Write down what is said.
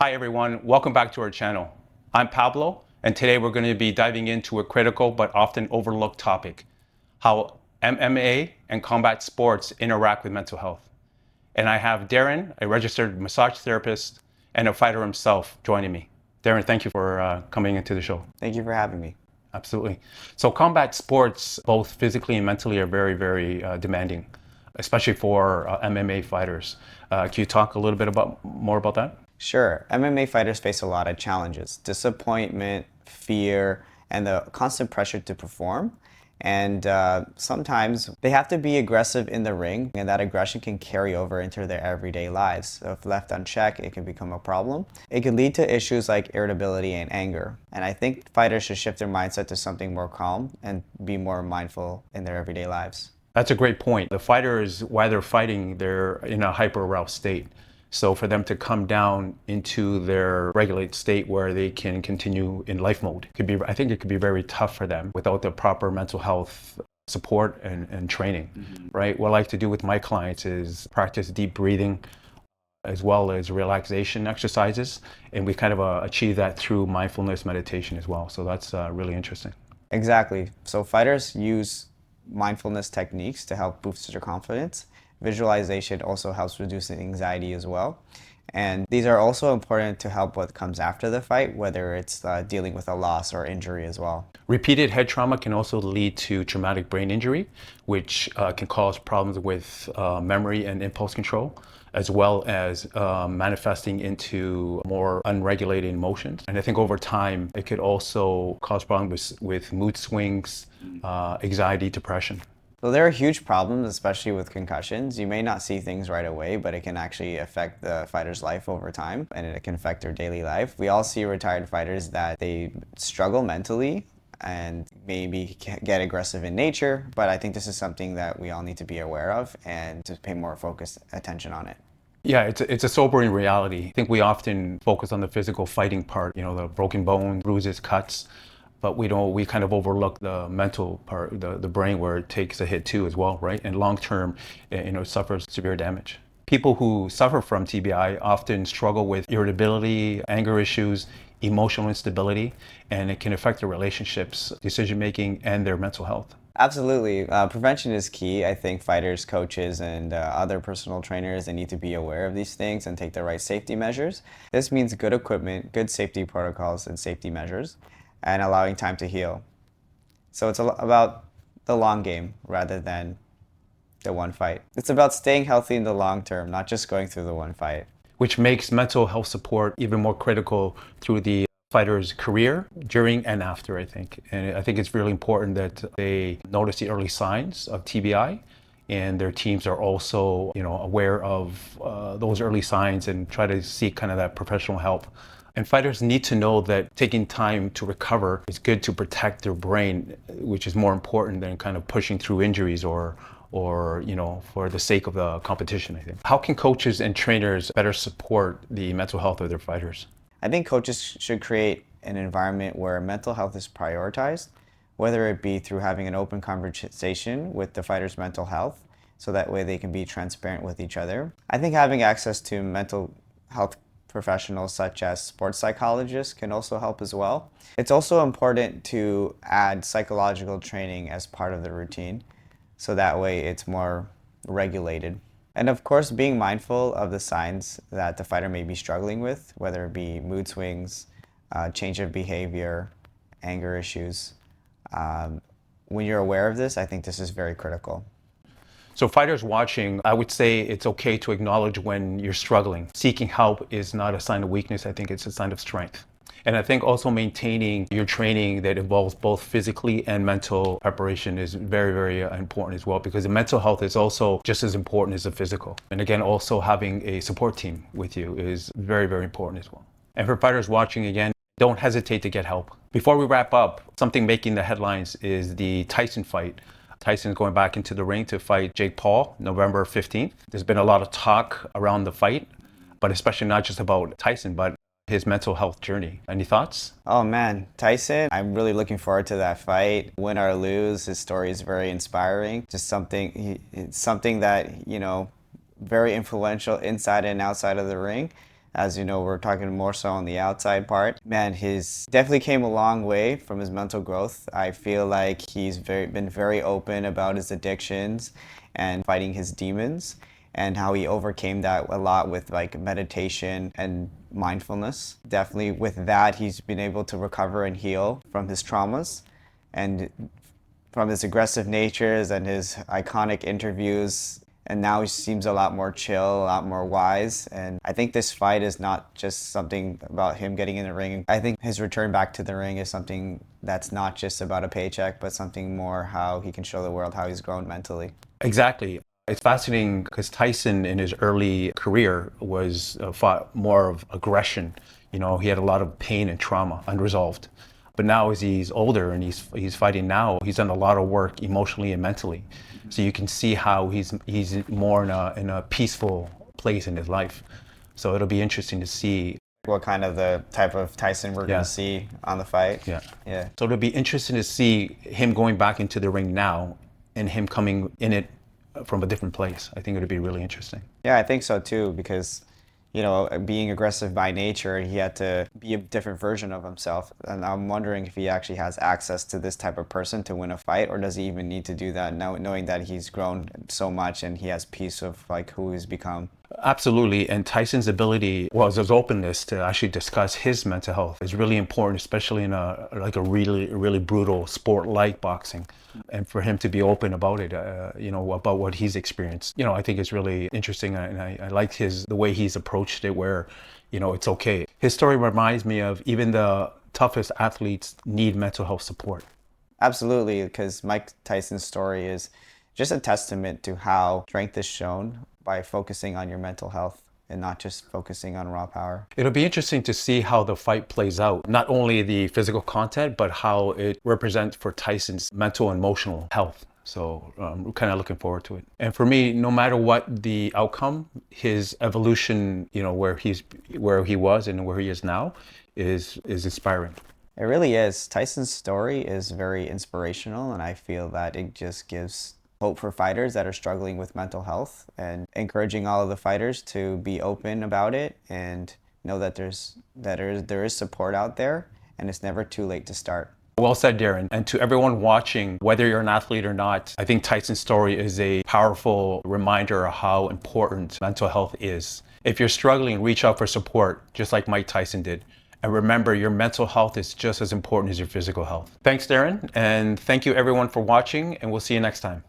Hi everyone, welcome back to our channel. I'm Pablo, and today we're going to be diving into a critical but often overlooked topic, how MMA and combat sports interact with mental health. And I have Darren, a registered massage therapist and a fighter himself, joining me. Darren, thank you for coming into the show. Thank you for having me. Absolutely. So combat sports, both physically and mentally, are very demanding, especially for MMA fighters. Can you talk a little bit more about that? Sure, MMA fighters face a lot of challenges: disappointment, fear, and the constant pressure to perform. And sometimes they have to be aggressive in the ring, and that aggression can carry over into their everyday lives. So if left unchecked, it can become a problem. It can lead to issues like irritability and anger. And I think fighters should shift their mindset to something more calm and be more mindful in their everyday lives. That's a great point. The fighters, while they're fighting, they're in a hyper-aroused state. So for them to come down into their regulated state where they can continue in life mode, I think it could be very tough for them without the proper mental health support and training, right? What I like to do with my clients is practice deep breathing as well as relaxation exercises. And we kind of achieve that through mindfulness meditation as well. So that's really interesting. Exactly. So fighters use mindfulness techniques to help boost their confidence. Visualization also helps reduce anxiety as well. And these are also important to help what comes after the fight, whether it's dealing with a loss or injury as well. Repeated head trauma can also lead to traumatic brain injury, which can cause problems with memory and impulse control, as well as manifesting into more unregulated emotions. And I think over time, it could also cause problems with mood swings, anxiety, depression. So there are huge problems, especially with concussions. You may not see things right away, but it can actually affect the fighter's life over time, and it can affect their daily life. We all see retired fighters that they struggle mentally and maybe get aggressive in nature, but I think this is something that we all need to be aware of and to pay more focused attention on it. Yeah, it's a sobering reality. I think we often focus on the physical fighting part, the broken bones, bruises, cuts, but we kind of overlook the mental part, the brain, where it takes a hit too as well, right? And long term, suffers severe damage. People who suffer from TBI often struggle with irritability, anger issues, emotional instability, and it can affect their relationships, decision making, and their mental health. Absolutely. Prevention is key. I think fighters, coaches, and other personal trainers, they need to be aware of these things and take the right safety measures. This means good equipment, good safety protocols, and safety measures, and allowing time to heal. So it's about the long game rather than the one fight. It's about staying healthy in the long term, not just going through the one fight. Which makes mental health support even more critical through the fighter's career, during and after, I think. And I think it's really important that they notice the early signs of TBI, and their teams are also, aware of those early signs and try to seek kind of that professional help. And fighters need to know that taking time to recover is good to protect their brain, which is more important than kind of pushing through injuries or for the sake of the competition, I think. How can coaches and trainers better support the mental health of their fighters? I think coaches should create an environment where mental health is prioritized, whether it be through having an open conversation with the fighter's mental health, so that way they can be transparent with each other. I think having access to mental health professionals such as sports psychologists can also help as well. It's also important to add psychological training as part of the routine, so that way it's more regulated. And of course, being mindful of the signs that the fighter may be struggling with, whether it be mood swings, change of behavior, anger issues. When you're aware of this, I think this is very critical. So fighters watching, I would say it's okay to acknowledge when you're struggling. Seeking help is not a sign of weakness. I think it's a sign of strength. And I think also maintaining your training that involves both physically and mental preparation is very important as well, because the mental health is also just as important as the physical. And again, also having a support team with you is very important as well. And for fighters watching, again, don't hesitate to get help. Before we wrap up, something making the headlines is the Tyson fight. Tyson's going back into the ring to fight Jake Paul, November 15th. There's been a lot of talk around the fight, but especially not just about Tyson, but his mental health journey. Any thoughts? Oh man, Tyson, I'm really looking forward to that fight. Win or lose, his story is very inspiring. Just something that, very influential inside and outside of the ring. As you know, we're talking more so on the outside part. Man, he's definitely came a long way from his mental growth. I feel like he's been very open about his addictions and fighting his demons, and how he overcame that a lot with like meditation and mindfulness. Definitely with that, he's been able to recover and heal from his traumas and from his aggressive natures and his iconic interviews. And now he seems a lot more chill, a lot more wise. And I think this fight is not just something about him getting in the ring. I think his return back to the ring is something that's not just about a paycheck, but something more how he can show the world how he's grown mentally. Exactly. It's fascinating because Tyson in his early career was fought more of aggression. He had a lot of pain and trauma unresolved. But now as he's older and he's fighting now, he's done a lot of work emotionally and mentally. So you can see how he's more in a peaceful place in his life. So it'll be interesting to see. What kind of the type of Tyson we're going to see on the fight. Yeah. Yeah. So it'll be interesting to see him going back into the ring now and him coming in it from a different place. I think it'll be really interesting. Yeah, I think so too, because being aggressive by nature, he had to be a different version of himself. And I'm wondering if he actually has access to this type of person to win a fight, or does he even need to do that now, knowing that he's grown so much and he has peace of like who he's become. Absolutely. And Tyson's ability, his openness to actually discuss his mental health is really important, especially in a really, really brutal sport like boxing. And for him to be open about it, about what he's experienced, I think it's really interesting. And I like the way he's approached it where, it's okay. His story reminds me of even the toughest athletes need mental health support. Absolutely, because Mike Tyson's story is just a testament to how strength is shown by focusing on your mental health and not just focusing on raw power. It'll be interesting to see how the fight plays out, not only the physical content, but how it represents for Tyson's mental and emotional health. So we're kind of looking forward to it. And for me, no matter what the outcome, his evolution, where he was and where he is now is inspiring. It really is. Tyson's story is very inspirational, and I feel that it just gives hope for fighters that are struggling with mental health, and encouraging all of the fighters to be open about it and know that there is support out there, and it's never too late to start. Well said, Darren. And to everyone watching, whether you're an athlete or not, I think Tyson's story is a powerful reminder of how important mental health is. If you're struggling, reach out for support, just like Mike Tyson did. And remember, your mental health is just as important as your physical health. Thanks, Darren. And thank you everyone for watching, and we'll see you next time.